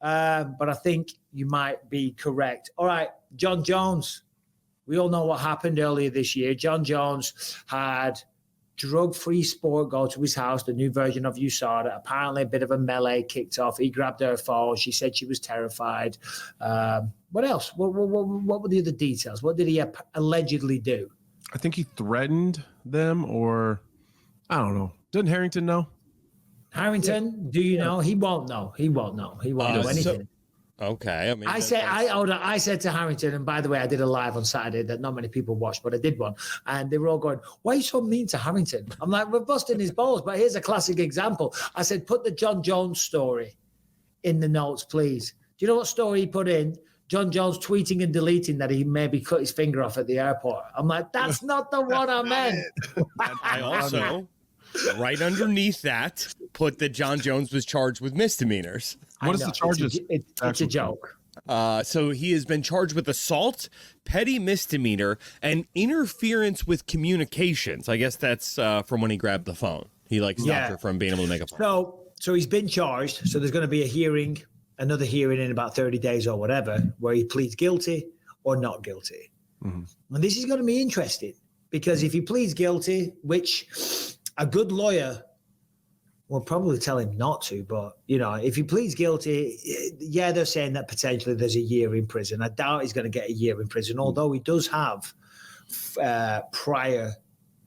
but I think you might be correct. All right, Jon Jones. We all know what happened earlier this year. Jon Jones had drug-free sport go to his house, the new version of USADA. Apparently a bit of a melee kicked off. He grabbed her phone. She said she was terrified. What else? What were the other details? What did he allegedly do? I think he threatened them, or I don't know. Didn't Harrington know? Harrington, do you know? He won't know. He won't know. He won't know anything. Okay. I mean, I said to Harrington, and by the way, I did a live on Saturday that not many people watched, but I did one. And they were all going, why are you so mean to Harrington? I'm like, we're busting his balls. But here's a classic example. I said, put the Jon Jones story in the notes, please. Do you know what story he put in? Jon Jones tweeting and deleting that he maybe cut his finger off at the airport. I'm like, that's not the one I meant. I also, right underneath that, put that Jon Jones was charged with misdemeanors. What is the charges? It's a joke. So he has been charged with assault, petty misdemeanor, and interference with communications. I guess that's from when he grabbed the phone. He stopped her from being able to make a phone. So he's been charged. So there's going to be a hearing, another hearing in about 30 days or whatever, where he pleads guilty or not guilty. Mm-hmm. And this is going to be interesting because if he pleads guilty, which a good lawyer will probably tell him not to, but, if he pleads guilty, they're saying that potentially there's a year in prison. I doubt he's going to get a year in prison, although he does have prior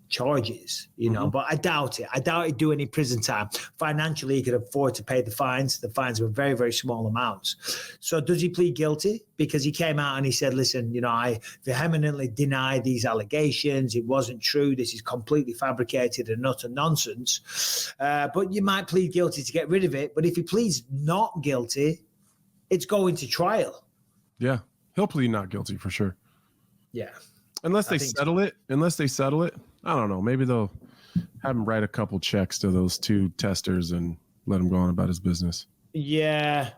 charges, but I doubt it. I doubt he'd do any prison time. Financially, he could afford to pay the fines. The fines were very, very small amounts. So does he plead guilty? Because he came out and he said, listen, I vehemently deny these allegations. It wasn't true. This is completely fabricated and utter nonsense. But you might plead guilty to get rid of it. But if he pleads not guilty, it's going to trial. Yeah, he'll plead not guilty for sure. Yeah. Unless they settle it. I don't know. Maybe they'll have him write a couple checks to those two testers and let him go on about his business. Yeah.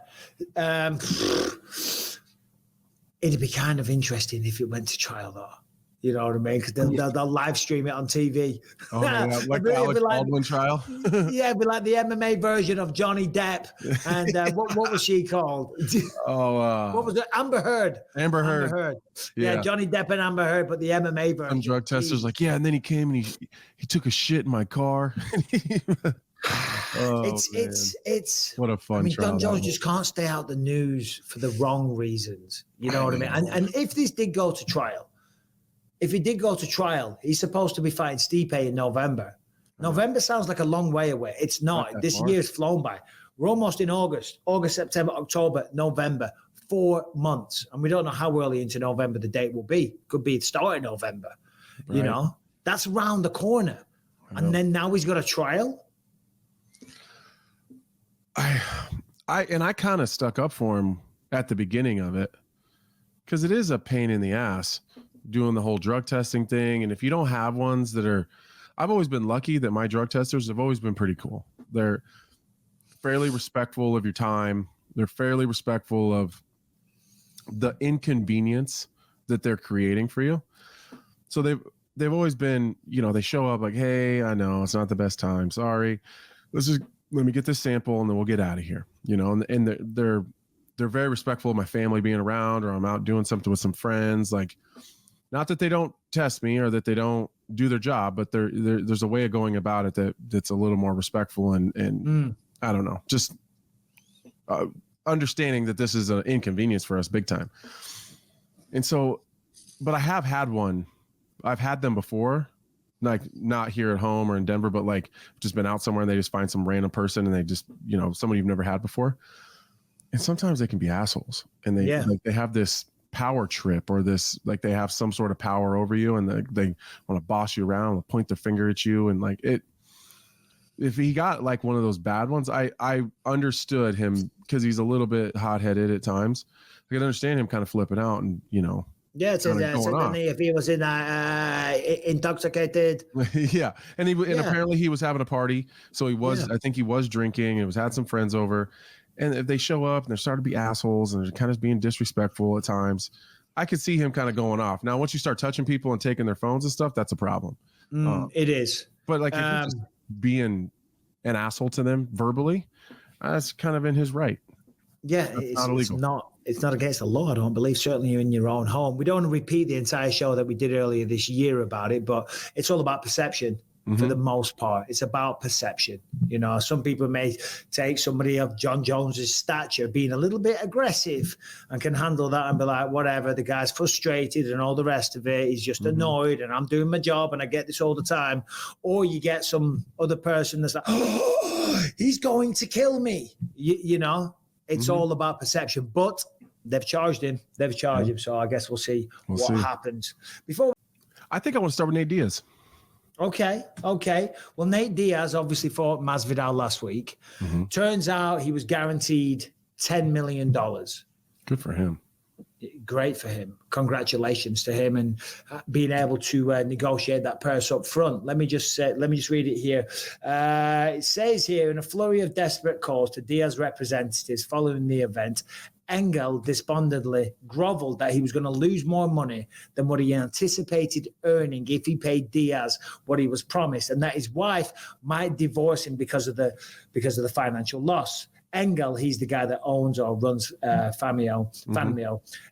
It'd be kind of interesting if it went to trial, though. You know what I mean? Because they'll live stream it on TV. Oh, yeah, like the Alex Baldwin trial? Yeah, it'd be like the MMA version of Johnny Depp. And what was she called? What was it? Amber Heard. Amber Heard. Yeah, Johnny Depp and Amber Heard, but the MMA version. Some drug testers and then he came and he took a shit in my car. It's what a fun trial. Jon Jones just can't stay out the news for the wrong reasons. You know what I mean? And if this did go to trial, he's supposed to be fighting Stipe in November. November sounds like a long way away. It's not. This year's flown by. We're almost in August, September, October, November, 4 months. And we don't know how early into November the date will be. Could be the start of November. Right. That's around the corner. And then now he's got a trial. I kind of stuck up for him at the beginning of it because it is a pain in the ass doing the whole drug testing thing. And if you don't have ones that are, I've always been lucky that my drug testers have always been pretty cool. They're fairly respectful of your time. They're fairly respectful of the inconvenience that they're creating for you. So they've always been, they show up like, hey, I know it's not the best time. Sorry. Let me get this sample and then we'll get out of here. And they're very respectful of my family being around, or I'm out doing something with some friends. Like, not that they don't test me or that they don't do their job, but there's a way of going about it that's a little more respectful and I don't know, just understanding that this is an inconvenience for us big time. And so, but I have had one. I've had them before, like not here at home or in Denver, but like just been out somewhere and they just find some random person and they just, somebody you've never had before. And sometimes they can be assholes and they have this power trip or this, like they have some sort of power over you and they want to boss you around, point their finger at you. And like if he got like one of those bad ones, I understood him because he's a little bit hot-headed at times. I could understand him kind of flipping out and, yeah, if he was intoxicated. Yeah. And apparently he was having a party. So he was, I think he was drinking and had some friends over. And if they show up and they're starting to be assholes and they're kind of being disrespectful at times, I could see him kind of going off. Now, once you start touching people and taking their phones and stuff, that's a problem. It is. But like if you're just being an asshole to them verbally, that's kind of in his right. Yeah, it's not against the law, I don't believe. Certainly you're in your own home. We don't want to repeat the entire show that we did earlier this year about it, but it's all about perception for the most part. It's about perception. You know, some people may take somebody of Jon Jones's stature being a little bit aggressive and can handle that and be like, whatever, the guy's frustrated and all the rest of it. He's just annoyed and I'm doing my job and I get this all the time. Or you get some other person that's like, oh, he's going to kill me. You know? It's all about perception, but they've charged him. So I guess we'll see what happens. I think I want to start with Nate Diaz. Okay. Well, Nate Diaz obviously fought Masvidal last week. Turns out he was guaranteed $10 million. Good for him. Great for him. Congratulations to him and being able to negotiate that purse up front. Let me just read it here. It says here, in a flurry of desperate calls to Diaz representatives following the event, Engel despondently groveled that he was going to lose more money than what he anticipated earning if he paid Diaz what he was promised, and that his wife might divorce him because of the financial loss. Engel, he's the guy that owns or runs Famio.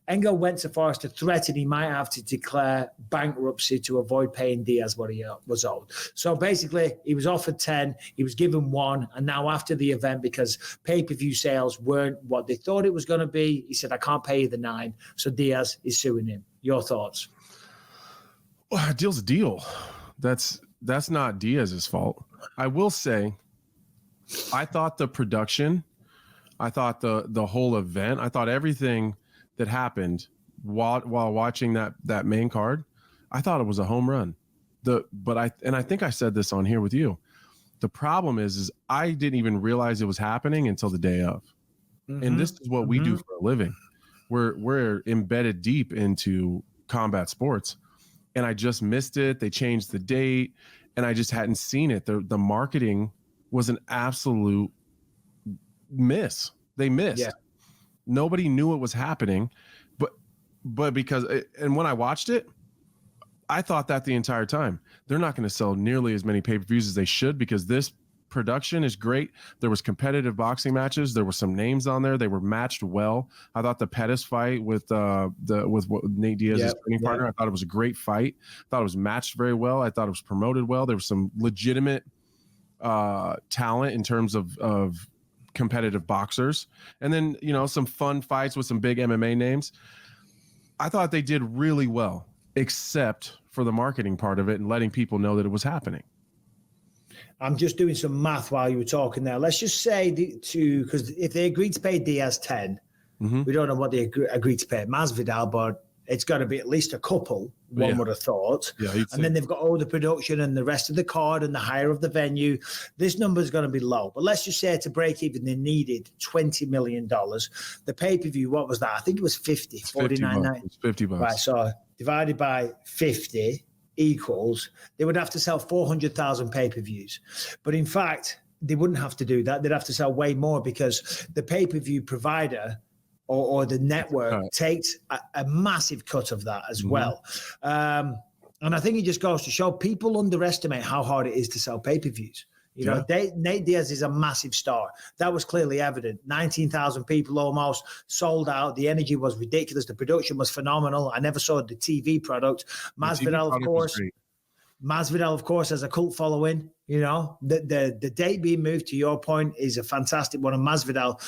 Engel went so far as to threaten he might have to declare bankruptcy to avoid paying Diaz what he was owed. So basically, he was offered 10, he was given 1, and now after the event, because pay-per-view sales weren't what they thought it was going to be, he said, I can't pay you the 9. So Diaz is suing him. Your thoughts? Well, a deal's a deal. That's not Diaz's fault. I will say, I thought the production, I thought the whole event, I thought everything that happened while watching that main card, I thought it was a home run. I think I said this on here with you. The problem is I didn't even realize it was happening until the day of. And this is what we do for a living. We're embedded deep into combat sports, and I just missed it. They changed the date, and I just hadn't seen it. The marketing was an absolute miss. They missed. Yeah. Nobody knew it was happening, but because, and when I watched it, I thought that the entire time. They're not going to sell nearly as many pay-per-views as they should, because this production is great. There was competitive boxing matches. There were some names on there. They were matched well. I thought the Pettis fight with Nate Diaz's training partner, I thought it was a great fight. I thought it was matched very well. I thought it was promoted well. There was some legitimate talent in terms of competitive boxers, and then some fun fights with some big MMA names. I thought they did really well, except for the marketing part of it and letting people know that it was happening. I'm just doing some math while you were talking there. Let's just say because if they agreed to pay Diaz 10, we don't know what they agreed to pay Masvidal, but it's got to be at least a couple, one would have thought. Yeah, and then they've got all the production and the rest of the card and the hire of the venue. This number is going to be low. But let's just say to break even, they needed $20 million. The pay-per-view, what was that? I think it was 50, $49.90. $50. Right, so divided by 50 equals, they would have to sell 400,000 pay-per-views. But in fact, they wouldn't have to do that. They'd have to sell way more, because the pay-per-view provider or the network takes a massive cut of that as well. And I think it just goes to show people underestimate how hard it is to sell pay-per-views. Nate Diaz is a massive star. That was clearly evident. 19,000 people almost sold out. The energy was ridiculous. The production was phenomenal. I never saw the TV product. Masvidal, of course, has a cult following. The date being moved, to your point, is a fantastic one. And Masvidal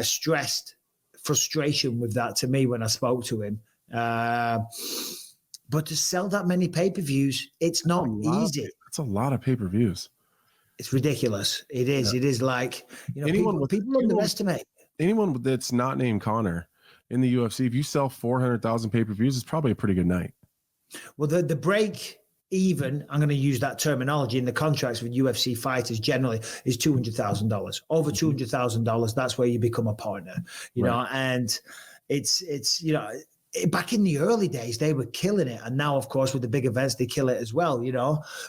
stressed frustration with that to me when I spoke to him. But to sell that many pay-per-views, it's not easy. It's a lot of pay-per-views. It's ridiculous. It is. Yeah. It is like, people underestimate. Anyone that's not named Conor in the UFC, if you sell 400,000 pay-per-views, it's probably a pretty good night. Well, the break even, I'm going to use that terminology in the contracts with UFC fighters generally, is $200,000. Over $200,000, that's where you become a partner, know, and it's back in the early days, they were killing it. And now, of course, with the big events, they kill it as well,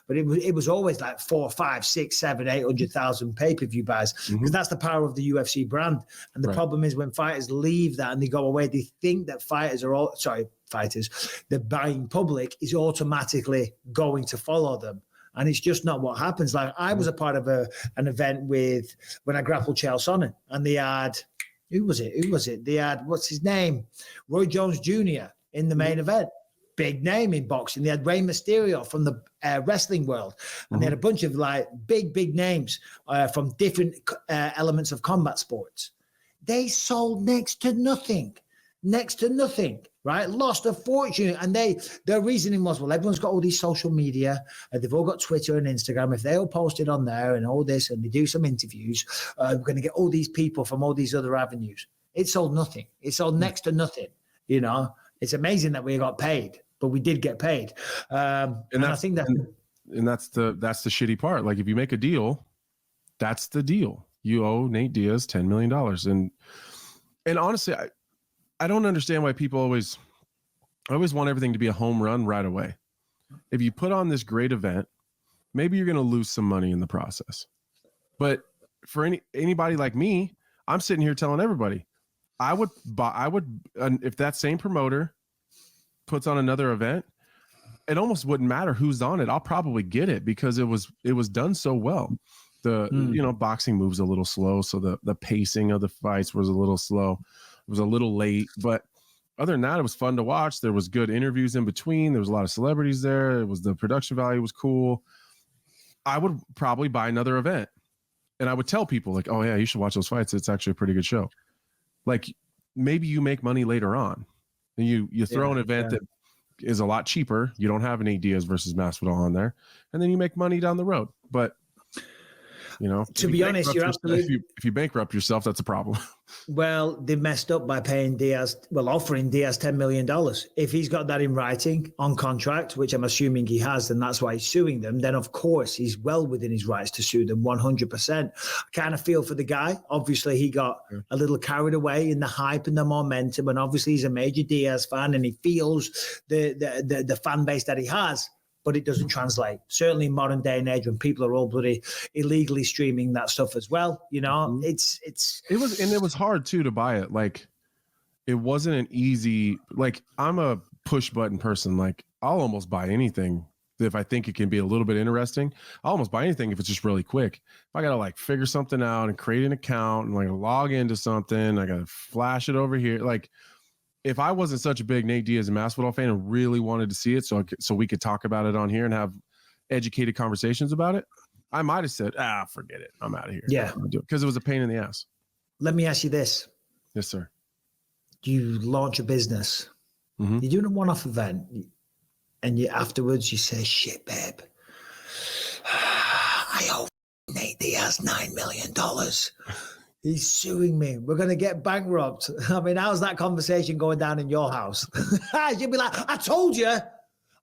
but it was always like 4, 5, 6, 7, 800,000 pay-per-view buys, because that's the power of the UFC brand. And the problem is when fighters leave that and they go away, they think that the buying public is automatically going to follow them. And it's just not what happens. Like I was a part of an event when I grappled Chael Sonnen, and they had Who was it? They had, what's his name? Roy Jones Jr. in the main event. Big name in boxing. They had Rey Mysterio from the wrestling world. And they had a bunch of like big names from different elements of combat sports. They sold next to nothing, right? Lost a fortune. And their reasoning was, well, everyone's got all these social media. They've all got Twitter and Instagram. If they all posted on there and all this and they do some interviews, we're going to get all these people from all these other avenues. It sold nothing. It sold next to nothing. You know, it's amazing that we got paid, but we did get paid. And I think that's the shitty part. Like, if you make a deal, that's the deal. You owe Nate Diaz $10 million. And honestly, I don't understand why people always want everything to be a home run right away. If you put on this great event, maybe you're going to lose some money in the process. But for anybody like me, I'm sitting here telling everybody, I would if that same promoter puts on another event, it almost wouldn't matter who's on it. I'll probably get it because it was done so well. Boxing moves a little slow, so the pacing of the fights was a little slow. It was a little late, but other than that, it was fun to watch. There was good interviews in between. There was a lot of celebrities there. The production value was cool. I would probably buy another event, and I would tell people like, "Oh yeah, you should watch those fights. It's actually a pretty good show." Like, maybe you make money later on, and you throw an event that is a lot cheaper. You don't have any Diaz versus Masvidal on there, and then you make money down the road. But to be honest, you're absolutely. If you bankrupt yourself, that's a problem. Well, they messed up by offering Diaz $10 million. If he's got that in writing on contract, which I'm assuming he has, then that's why he's suing them. Then, of course, he's well within his rights to sue them 100%. I kind of feel for the guy. Obviously, he got a little carried away in the hype and the momentum. And obviously, he's a major Diaz fan and he feels the fan base that he has. But it doesn't translate. Certainly in modern day and age when people are all bloody illegally streaming that stuff as well. It was hard too to buy it. Like, it wasn't an easy, like, I'm a push button person. Like, I'll almost buy anything if I think it can be a little bit interesting. I'll almost buy anything if it's just really quick. If I got to like figure something out and create an account and like log into something, I got to flash it over here. Like, if I wasn't such a big Nate Diaz and Masvidal fan and really wanted to see it so we could talk about it on here and have educated conversations about it, I might have said, forget it. I'm out of here. Yeah. Because it was a pain in the ass. Let me ask you this. Yes, sir. You launch a business. Mm-hmm. You're doing a one-off event. And afterwards you say, shit, babe, I owe Nate Diaz $9 million. He's suing me. We're going to get bankrupt. I mean, how's that conversation going down in your house? You'd be like, I told you.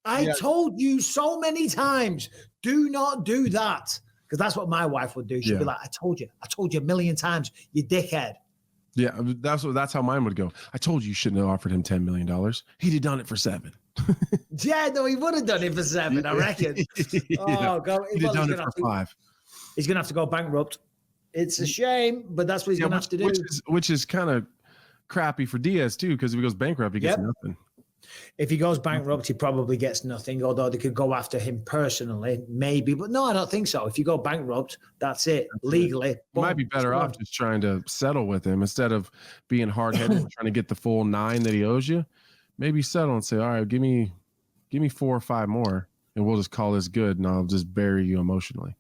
I told you so many times, do not do that. Because that's what my wife would do. She'd be like, I told you a million times, you dickhead. Yeah, that's how mine would go. I told you shouldn't have offered him $10 million. He'd have done it for $7 million. Yeah, no, he would have done it for $7 million, I reckon. Oh, God. He'd have done it for $5 million. He's going to have to go bankrupt. It's a shame, but that's what he's going to have to do. Which is kind of crappy for Diaz, too, because if he goes bankrupt, he gets nothing. If he goes bankrupt, he probably gets nothing, although they could go after him personally, maybe. But no, I don't think so. If you go bankrupt, that's it. Legally. You might be better off just trying to settle with him instead of being hard-headed and trying to get the full $9 million that he owes you. Maybe settle and say, all right, give me 4 or 5 more, and we'll just call this good, and I'll just bury you emotionally.